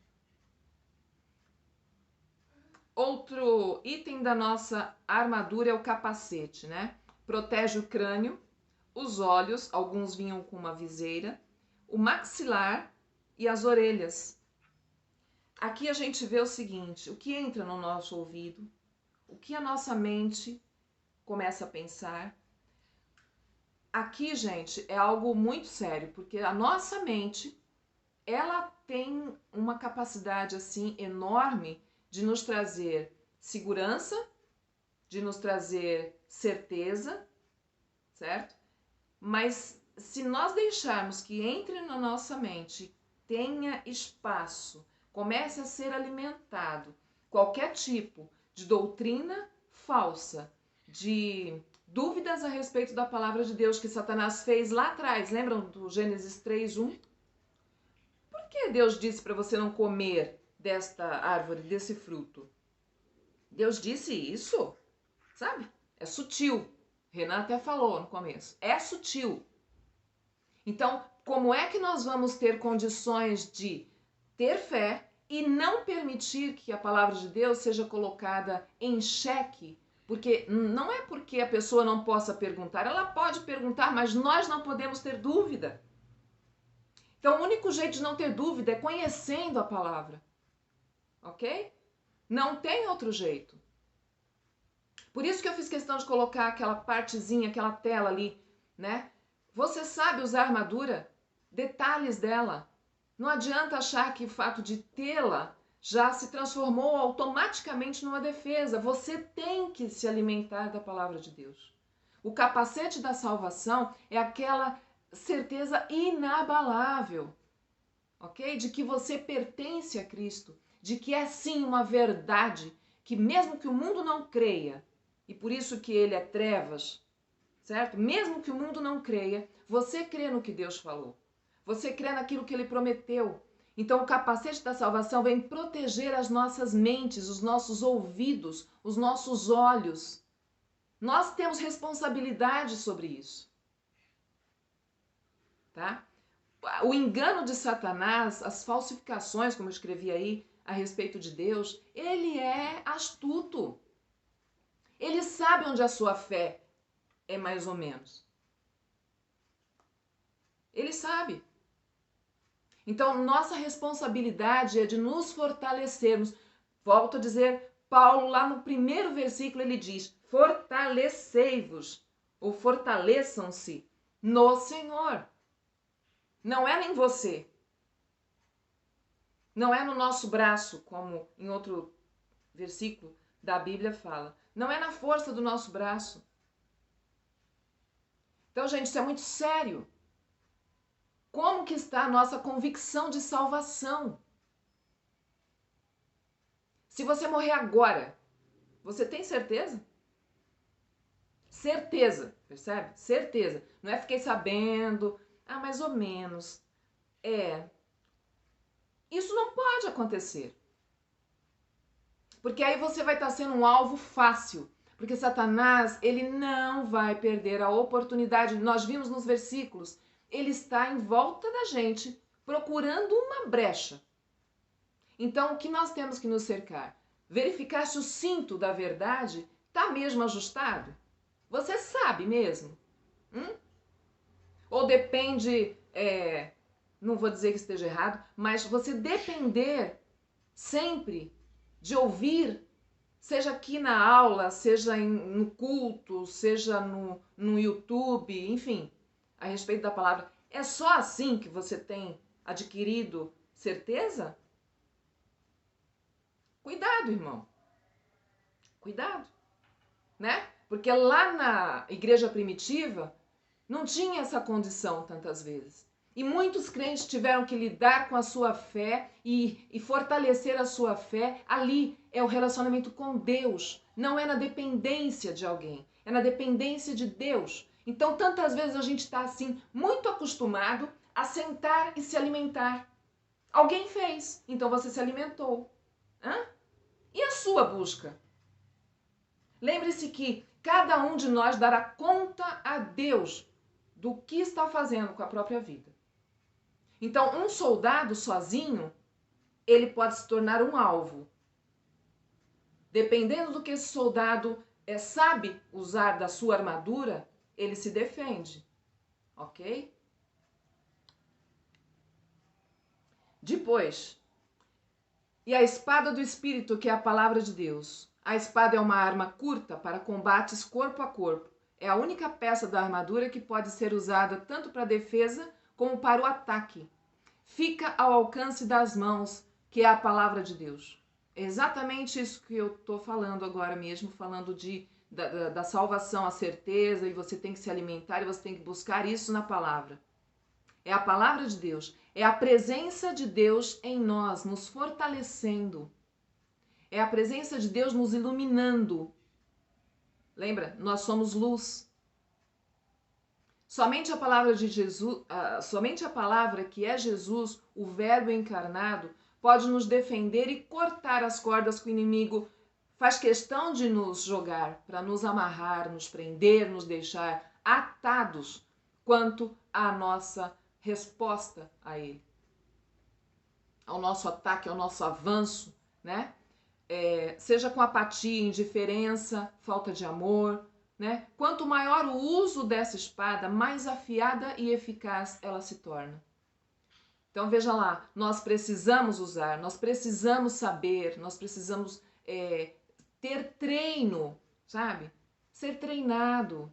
Outro item da nossa armadura é o capacete, né? Protege o crânio, os olhos, alguns vinham com uma viseira, o maxilar e as orelhas. Aqui a gente vê o seguinte, o que entra no nosso ouvido, o que a nossa mente começa a pensar. Aqui, gente, é algo muito sério, porque a nossa mente, ela tem uma capacidade assim enorme de nos trazer segurança, de nos trazer certeza, certo? Mas se nós deixarmos que entre na nossa mente, tenha espaço, comece a ser alimentado qualquer tipo de doutrina falsa, de dúvidas a respeito da palavra de Deus que Satanás fez lá atrás, lembram do Gênesis 3:1? Por que Deus disse para você não comer desta árvore, desse fruto? Deus disse isso, sabe? É sutil. Renan até falou no começo. É sutil. Então, como é que nós vamos ter condições de ter fé e não permitir que a palavra de Deus seja colocada em xeque? Porque não é porque a pessoa não possa perguntar, ela pode perguntar, mas nós não podemos ter dúvida. Então, o único jeito de não ter dúvida é conhecendo a palavra. Ok? Não tem outro jeito. Por isso que eu fiz questão de colocar aquela partezinha, aquela tela ali, né? Você sabe usar armadura? Detalhes dela. Não adianta achar que o fato de tê-la já se transformou automaticamente numa defesa. Você tem que se alimentar da palavra de Deus. O capacete da salvação é aquela certeza inabalável, ok? De que você pertence a Cristo, de que é sim uma verdade, que mesmo que o mundo não creia, e por isso que ele é trevas, certo? Mesmo que o mundo não creia, você crê no que Deus falou. Você crê naquilo que ele prometeu. Então o capacete da salvação vem proteger as nossas mentes, os nossos ouvidos, os nossos olhos. Nós temos responsabilidade sobre isso. Tá? O engano de Satanás, as falsificações, como eu escrevi aí, a respeito de Deus, ele é astuto. Ele sabe onde a sua fé é mais ou menos. Ele sabe. Então, nossa responsabilidade é de nos fortalecermos. Volto a dizer, Paulo, lá no primeiro versículo, ele diz: fortalecei-vos, ou fortaleçam-se no Senhor. Não é em você. Não é no nosso braço, como em outro versículo da Bíblia fala. Não é na força do nosso braço. Então, gente, isso é muito sério. Como que está a nossa convicção de salvação? Se você morrer agora, você tem certeza? Certeza, percebe? Certeza. Não é fiquei sabendo, mais ou menos. Isso não pode acontecer. Porque aí você vai estar sendo um alvo fácil. Porque Satanás, ele não vai perder a oportunidade. Nós vimos nos versículos, ele está em volta da gente, procurando uma brecha. Então, o que nós temos que nos cercar? Verificar se o cinto da verdade está mesmo ajustado. Você sabe mesmo? Ou depende, não vou dizer que esteja errado, mas você depender sempre de ouvir, seja aqui na aula, seja no culto, seja no YouTube, enfim, a respeito da palavra. É só assim que você tem adquirido certeza? Cuidado, irmão. Cuidado, né? Porque lá na igreja primitiva não tinha essa condição tantas vezes. E muitos crentes tiveram que lidar com a sua fé e fortalecer a sua fé. Ali é o relacionamento com Deus. Não é na dependência de alguém. É na dependência de Deus. Então, tantas vezes a gente está assim, muito acostumado a sentar e se alimentar. Alguém fez, então você se alimentou. E a sua busca? Lembre-se que cada um de nós dará conta a Deus do que está fazendo com a própria vida. Então, um soldado sozinho, ele pode se tornar um alvo. Dependendo do que esse soldado sabe usar da sua armadura, ele se defende. Ok? Depois, e a espada do Espírito, que é a palavra de Deus. A espada é uma arma curta para combates corpo a corpo. É a única peça da armadura que pode ser usada tanto para a defesa como para o ataque. Fica ao alcance das mãos, que é a palavra de Deus. É exatamente isso que eu estou falando agora mesmo, falando da salvação, a certeza, e você tem que se alimentar e você tem que buscar isso na palavra. É a palavra de Deus, é a presença de Deus em nós, nos fortalecendo. É a presença de Deus nos iluminando. Lembra? Nós somos luz. Somente a palavra de Jesus, somente a palavra que é Jesus, o Verbo encarnado, pode nos defender e cortar as cordas que o inimigo faz questão de nos jogar, para nos amarrar, nos prender, nos deixar atados quanto à nossa resposta a ele, ao nosso ataque, ao nosso avanço, né? Seja com apatia, indiferença, falta de amor, né? Quanto maior o uso dessa espada, mais afiada e eficaz ela se torna. Então veja lá, nós precisamos usar, nós precisamos saber, nós precisamos ter treino, sabe? Ser treinado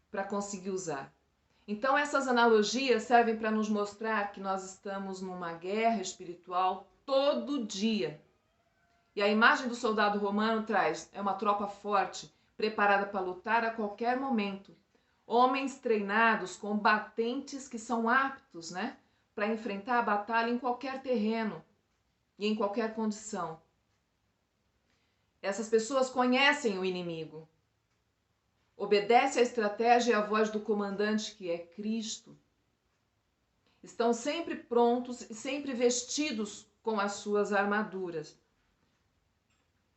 para conseguir usar. Então essas analogias servem para nos mostrar que nós estamos numa guerra espiritual todo dia. E a imagem do soldado romano traz, é uma tropa forte, preparada para lutar a qualquer momento. Homens treinados, combatentes que são aptos, né, para enfrentar a batalha em qualquer terreno e em qualquer condição. Essas pessoas conhecem o inimigo. Obedecem à estratégia e à voz do comandante, que é Cristo. Estão sempre prontos e sempre vestidos com as suas armaduras.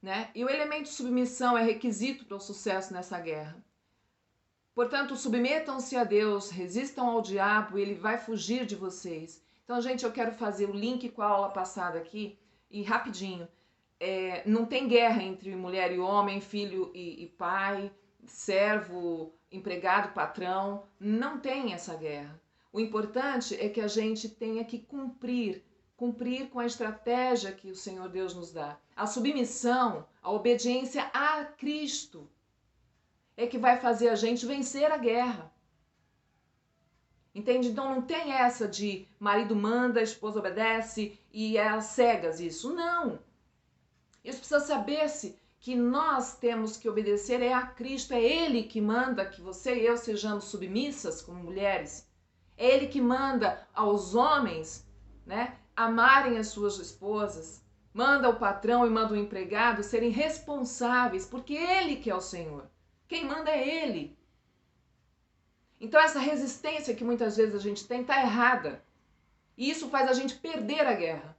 Né? E o elemento submissão é requisito para o sucesso nessa guerra. Portanto, submetam-se a Deus, resistam ao diabo e ele vai fugir de vocês. Então, gente, eu quero fazer o link com a aula passada aqui e rapidinho. Não tem guerra entre mulher e homem, filho e pai, servo, empregado, patrão. Não tem essa guerra. O importante é que a gente tenha que cumprir com a estratégia que o Senhor Deus nos dá. A submissão, a obediência a Cristo é que vai fazer a gente vencer a guerra. Entende? Então não tem essa de marido manda, esposa obedece e é às cegas isso. Não! Isso precisa saber-se que nós temos que obedecer a Cristo. É Ele que manda que você e eu sejamos submissas como mulheres. É Ele que manda aos homens, né, amarem as suas esposas. Manda o patrão e manda o empregado serem responsáveis, porque Ele que é o Senhor. Quem manda é Ele. Então essa resistência que muitas vezes a gente tem está errada. E isso faz a gente perder a guerra.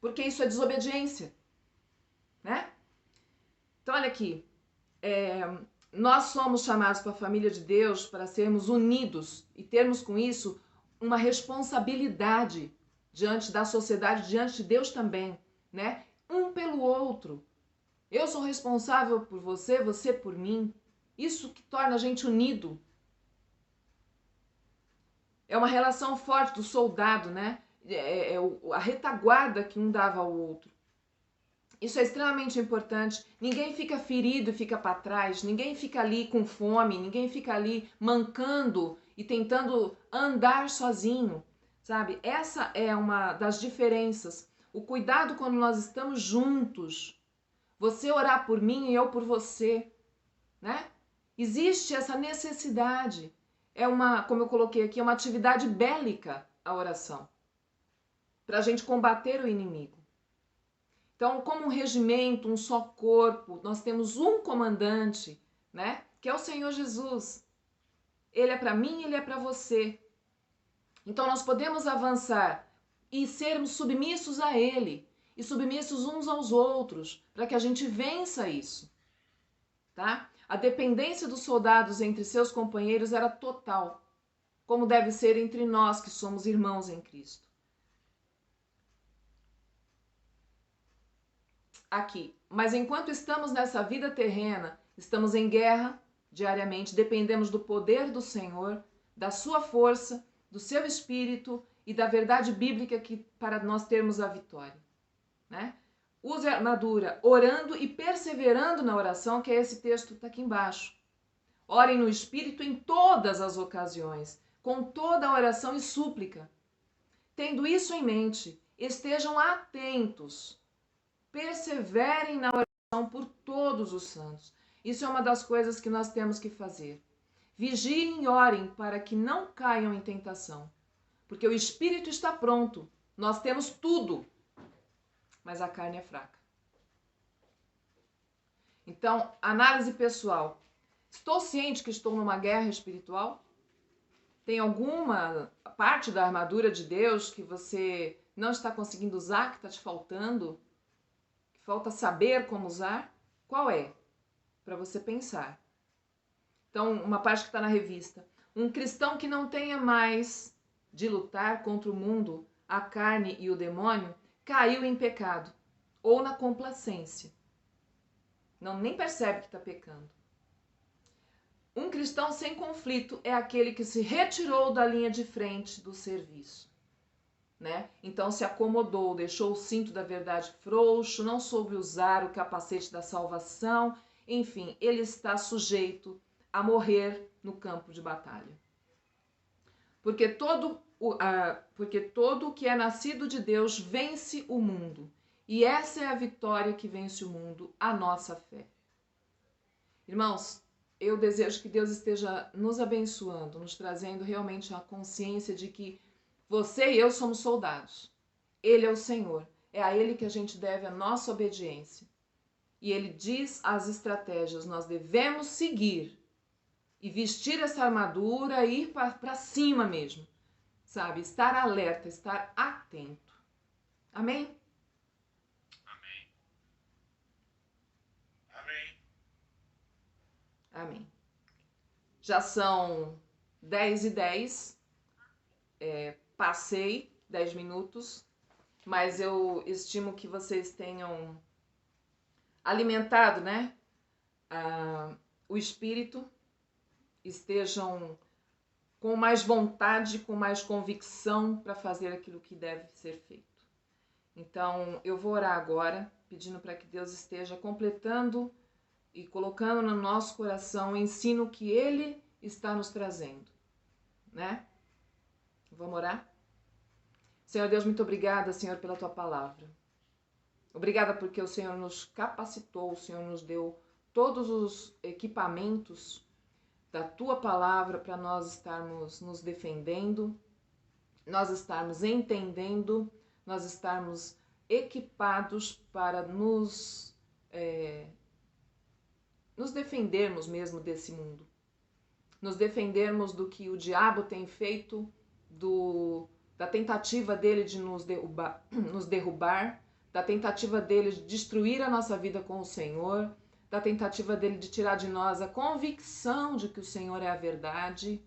Porque isso é desobediência. Né? Então olha aqui. Nós somos chamados para a família de Deus para sermos unidos e termos com isso uma responsabilidade diante da sociedade, diante de Deus também. Né? Um pelo outro. Eu sou responsável por você, você por mim. Isso que torna a gente unido. É uma relação forte do soldado, né? A retaguarda que um dava ao outro. Isso é extremamente importante. Ninguém fica ferido e fica para trás. Ninguém fica ali com fome. Ninguém fica ali mancando e tentando andar sozinho, sabe? Essa é uma das diferenças. O cuidado quando nós estamos juntos. Você orar por mim e eu por você, né? Existe essa necessidade. Como eu coloquei aqui, é uma atividade bélica a oração. Para a gente combater o inimigo. Então, como um regimento, um só corpo, nós temos um comandante, né? Que é o Senhor Jesus. Ele é para mim, ele é para você. Então, nós podemos avançar e sermos submissos a ele. E submissos uns aos outros, para que a gente vença isso. Tá? A dependência dos soldados entre seus companheiros era total, como deve ser entre nós que somos irmãos em Cristo. Aqui, mas enquanto estamos nessa vida terrena, estamos em guerra diariamente, dependemos do poder do Senhor, da sua força, do seu espírito e da verdade bíblica para nós termos a vitória. Né? use a armadura orando e perseverando na oração, que é esse texto que está aqui embaixo. Orem no Espírito em todas as ocasiões, com toda a oração e súplica. Tendo isso em mente, estejam atentos, perseverem na oração por todos os santos. Isso é uma das coisas que nós temos que fazer. Vigiem e orem para que não caiam em tentação, porque o Espírito está pronto, nós temos tudo, mas a carne é fraca. Então, análise pessoal. Estou ciente que estou numa guerra espiritual? Tem alguma parte da armadura de Deus que você não está conseguindo usar, que está te faltando? Que falta saber como usar? Qual é? Para você pensar. Então, uma parte que está na revista. Um cristão que não tenha mais de lutar contra o mundo, a carne e o demônio, caiu em pecado ou na complacência. Não, nem percebe que está pecando. Um cristão sem conflito é aquele que se retirou da linha de frente do serviço, né? Então se acomodou, deixou o cinto da verdade frouxo, não soube usar o capacete da salvação, enfim, ele está sujeito a morrer no campo de batalha. Porque todo o que é nascido de Deus vence o mundo. E essa é a vitória que vence o mundo, a nossa fé. Irmãos, eu desejo que Deus esteja nos abençoando, nos trazendo realmente a consciência de que você e eu somos soldados. Ele é o Senhor. É a Ele que a gente deve a nossa obediência. E Ele diz as estratégias. Nós devemos seguir e vestir essa armadura e ir para cima mesmo. Sabe? Estar alerta, estar atento. Amém? Amém. Já são 10h10. Passei 10 minutos, mas eu estimo que vocês tenham alimentado, né? O espírito, estejam com mais vontade, com mais convicção para fazer aquilo que deve ser feito. Então, eu vou orar agora, pedindo para que Deus esteja completando e colocando no nosso coração o ensino que Ele está nos trazendo, né? Vamos orar? Senhor Deus, muito obrigada, Senhor, pela Tua palavra. Obrigada porque o Senhor nos capacitou, o Senhor nos deu todos os equipamentos da Tua palavra para nós estarmos nos defendendo, nós estarmos entendendo, nós estarmos equipados para nos defendermos mesmo desse mundo. Nos defendermos do que o diabo tem feito, da tentativa dele de nos derrubar, da tentativa dele de destruir a nossa vida com o Senhor, da tentativa dele de tirar de nós a convicção de que o Senhor é a verdade.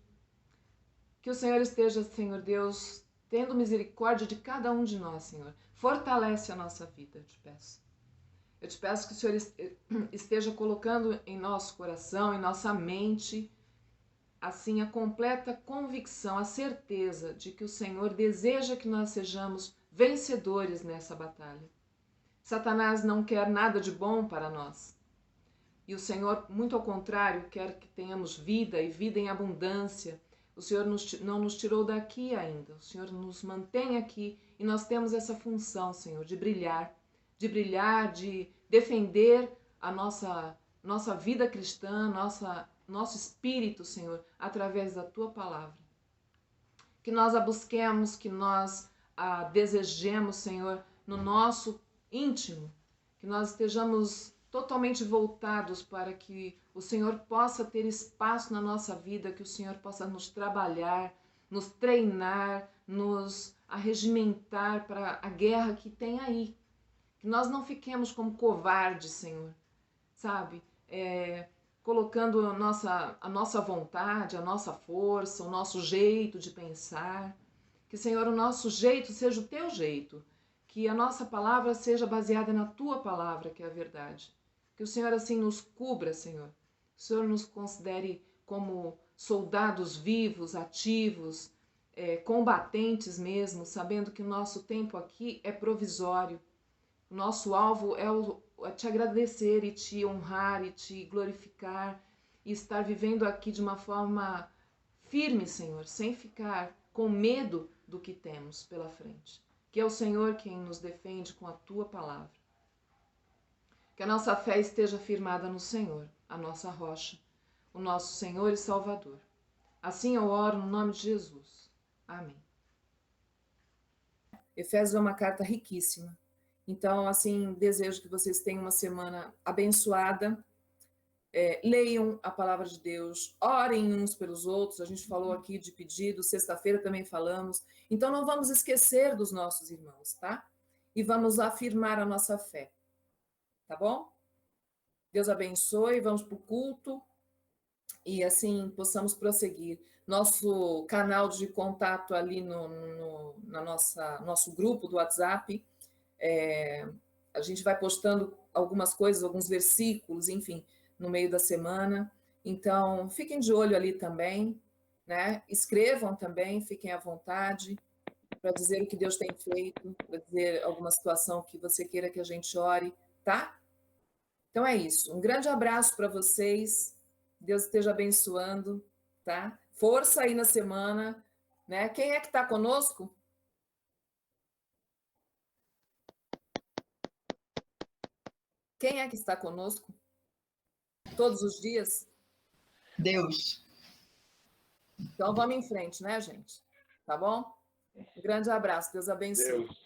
Que o Senhor esteja, Senhor Deus, tendo misericórdia de cada um de nós, Senhor. Fortalece a nossa vida, eu te peço. Eu te peço que o Senhor esteja colocando em nosso coração, em nossa mente, assim, a completa convicção, a certeza de que o Senhor deseja que nós sejamos vencedores nessa batalha. Satanás não quer nada de bom para nós. E o Senhor, muito ao contrário, quer que tenhamos vida e vida em abundância. O Senhor não nos tirou daqui ainda. O Senhor nos mantém aqui e nós temos essa função, Senhor, de brilhar, de defender a nossa vida cristã, nosso espírito, Senhor, através da Tua palavra. Que nós a busquemos, que nós a desejemos, Senhor, no nosso íntimo, que nós estejamos totalmente voltados para que o Senhor possa ter espaço na nossa vida, que o Senhor possa nos trabalhar, nos treinar, nos arregimentar para a guerra que tem aí. Que nós não fiquemos como covardes, Senhor, sabe? Colocando a nossa vontade, a nossa força, o nosso jeito de pensar. Que, Senhor, o nosso jeito seja o Teu jeito. Que a nossa palavra seja baseada na Tua palavra, que é a verdade. Que o Senhor assim nos cubra, Senhor. Que o Senhor nos considere como soldados vivos, ativos, combatentes mesmo, sabendo que o nosso tempo aqui é provisório. O nosso alvo é te agradecer e te honrar e te glorificar e estar vivendo aqui de uma forma firme, Senhor, sem ficar com medo do que temos pela frente. Que é o Senhor quem nos defende com a tua palavra. Que a nossa fé esteja firmada no Senhor, a nossa rocha, o nosso Senhor e Salvador. Assim eu oro no nome de Jesus. Amém. Efésios é uma carta riquíssima. Então, assim, desejo que vocês tenham uma semana abençoada. Leiam a palavra de Deus, orem uns pelos outros. A gente falou aqui de pedido, sexta-feira também falamos. Então, não vamos esquecer dos nossos irmãos, tá? E vamos afirmar a nossa fé. Tá bom? Deus abençoe, vamos para o culto e assim possamos prosseguir. Nosso canal de contato ali na nosso grupo do WhatsApp, a gente vai postando algumas coisas, alguns versículos, enfim, no meio da semana. Então, fiquem de olho ali também, né? Escrevam também, fiquem à vontade para dizer o que Deus tem feito, para dizer alguma situação que você queira que a gente ore, tá? Então é isso. Um grande abraço para vocês. Deus esteja abençoando, tá? Força aí na semana, né? Quem é que está conosco? Quem é que está conosco? Todos os dias? Deus. Então vamos em frente, né, gente? Tá bom? Um grande abraço. Deus abençoe. Deus.